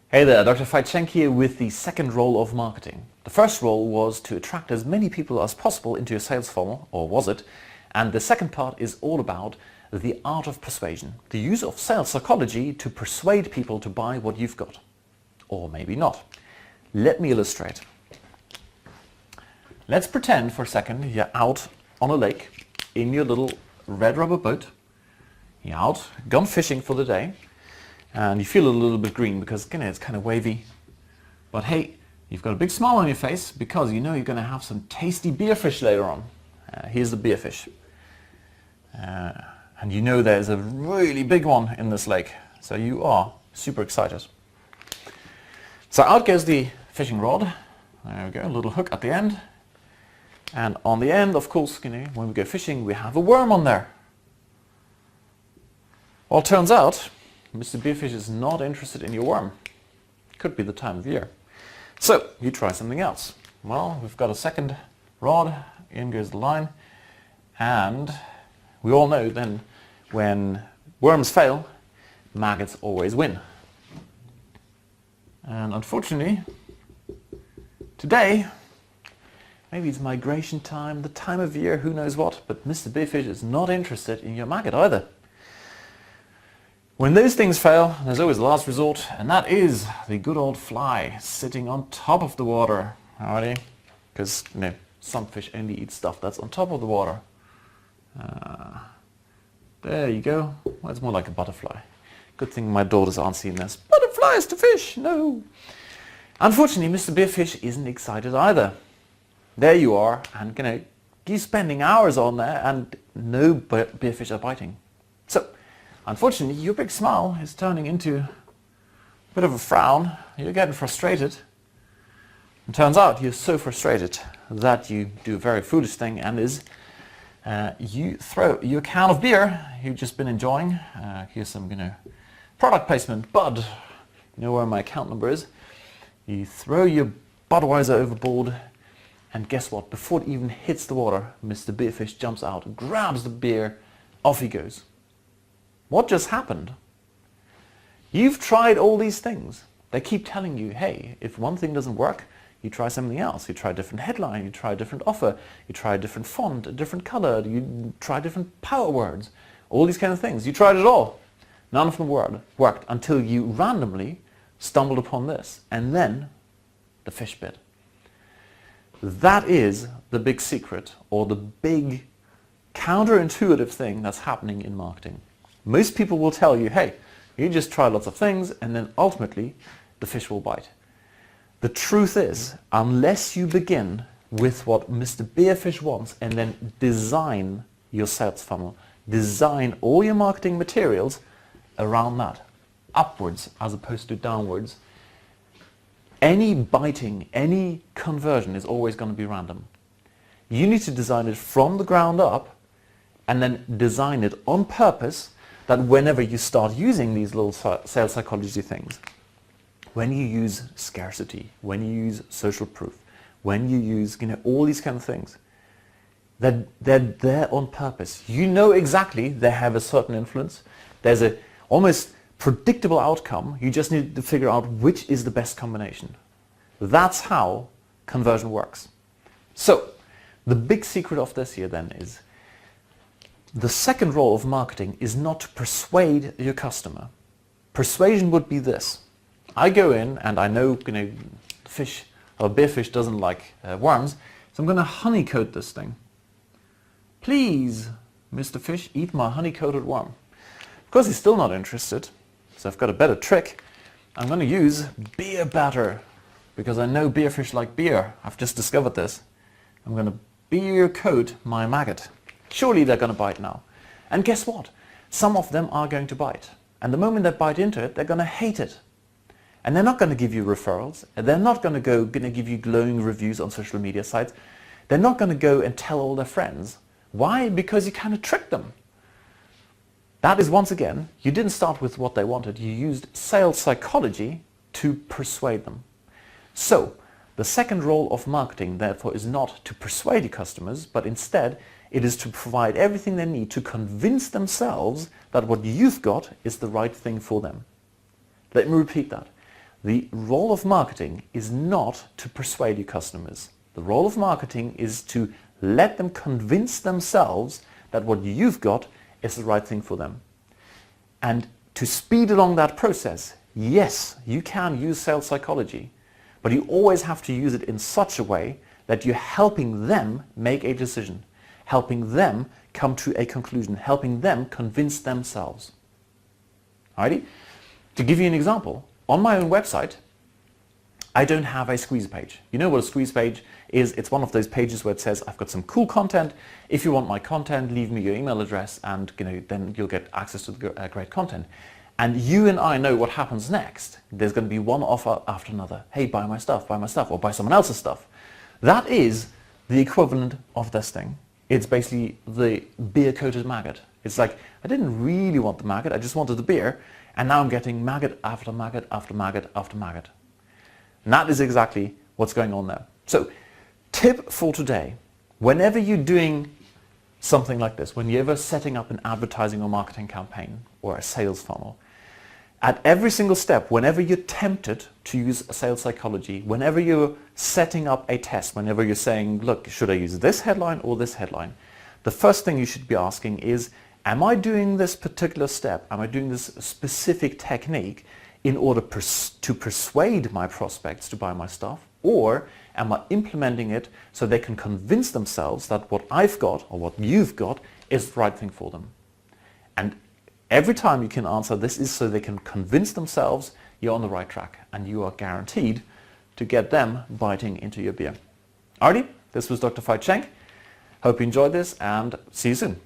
Hey there, Dr. Veit Schenk here with the second role of marketing. The first role was to attract as many people as possible into your sales funnel, or was it? And the second part is all about the art of persuasion, the use of sales psychology to persuade people to buy what you've got. Or maybe not. Let me illustrate. Let's pretend for a second you're out on a lake in your little red rubber boat. You're out, gone fishing for the day. And you feel a little bit green because it's kind of wavy. But hey, you've got a big smile on your face because you know you're going to have some tasty beerfish later on. Here's the beerfish. And you know there's a really big one in this lake. So you are super excited. So out goes the fishing rod. There we go, a little hook at the end. And on the end, of course, when we go fishing, we have a worm on there. Well, it turns out Mr. Beerfish is not interested in your worm. Could be the time of year. So you try something else. Well, we've got a second rod, in goes the line, and we all know then when worms fail, maggots always win. And unfortunately, today, maybe it's migration time, the time of year, who knows what, but Mr. Beerfish is not interested in your maggot either. When those things fail, there's always a last resort, and that is the good old fly sitting on top of the water. Alrighty? Because some fish only eat stuff that's on top of the water. There you go. Well, it's more like a butterfly. Good thing my daughters aren't seeing this. Butterflies to fish! No! Unfortunately, Mr. Beerfish isn't excited either. There you are, and you're spending hours on there, and no beerfish are biting. So, unfortunately, your big smile is turning into a bit of a frown. You're getting frustrated. It turns out you're so frustrated that you do a very foolish thing, and you throw your can of beer you've just been enjoying. Here's some product placement, Bud. You know where my account number is. You throw your Budweiser overboard, and guess what? Before it even hits the water, Mr. Beerfish jumps out, grabs the beer, off he goes. What just happened? You've tried all these things. They keep telling you, hey, if one thing doesn't work, you try something else. You try a different headline, you try a different offer, you try a different font, a different color, you try different power words, all these kind of things. You tried it all. None of them worked until you randomly stumbled upon this, and then the fish bit. That is the big secret, or the big counterintuitive thing that's happening in marketing. Most people will tell you, hey, you just try lots of things and then ultimately the fish will bite. The truth is, unless you begin with what Mr. Beerfish wants and then design your sales funnel, design all your marketing materials around that, upwards as opposed to downwards, any biting, any conversion is always going to be random. You need to design it from the ground up and then design it on purpose that whenever you start using these little sales psychology things, when you use scarcity, when you use social proof, when you use all these kind of things, they're there on purpose. You know exactly they have a certain influence. There's a almost predictable outcome. You just need to figure out which is the best combination. That's how conversion works. So, the big secret of this here then is the second role of marketing is not to persuade your customer. Persuasion would be this. I go in and I know fish or beerfish doesn't like worms, so I'm going to honeycoat this thing. Please, Mr. Fish, eat my honey-coated worm. Of course he's still not interested, so I've got a better trick. I'm going to use beer batter because I know beerfish like beer. I've just discovered this. I'm going to beer coat my maggot. Surely they're going to bite now. And guess what? Some of them are going to bite. And the moment they bite into it, they're going to hate it. And they're not going to give you referrals. And they're not going to give you glowing reviews on social media sites. They're not going to go and tell all their friends. Why? Because you kind of tricked them. That is, once again, you didn't start with what they wanted. You used sales psychology to persuade them. So, the second role of marketing, therefore, is not to persuade your customers, but instead it is to provide everything they need to convince themselves that what you've got is the right thing for them. Let me repeat that. The role of marketing is not to persuade your customers. The role of marketing is to let them convince themselves that what you've got is the right thing for them. And to speed along that process, yes, you can use sales psychology, but you always have to use it in such a way that you're helping them make a decision, helping them come to a conclusion, helping them convince themselves. Alrighty? To give you an example, on my own website, I don't have a squeeze page. You know what a squeeze page is? It's one of those pages where it says, I've got some cool content. If you want my content, leave me your email address and then you'll get access to the great content. And you and I know what happens next. There's going to be one offer after another. Hey, buy my stuff, or buy someone else's stuff. That is the equivalent of this thing. It's basically the beer-coated maggot. It's like, I didn't really want the maggot, I just wanted the beer, and now I'm getting maggot after maggot after maggot after maggot. And that is exactly what's going on there. So, tip for today, whenever you're doing something like this, when you're ever setting up an advertising or marketing campaign or a sales funnel, at every single step, whenever you're tempted to use sales psychology, whenever you're setting up a test, whenever you're saying, look, should I use this headline or this headline? The first thing you should be asking is, am I doing this particular step? Am I doing this specific technique in order to persuade my prospects to buy my stuff? Or am I implementing it so they can convince themselves that what I've got or what you've got is the right thing for them? And every time you can answer this is so they can convince themselves, you're on the right track and you are guaranteed to get them biting into your beer. Alrighty, this was Dr. Veit Schenk. Hope you enjoyed this and see you soon.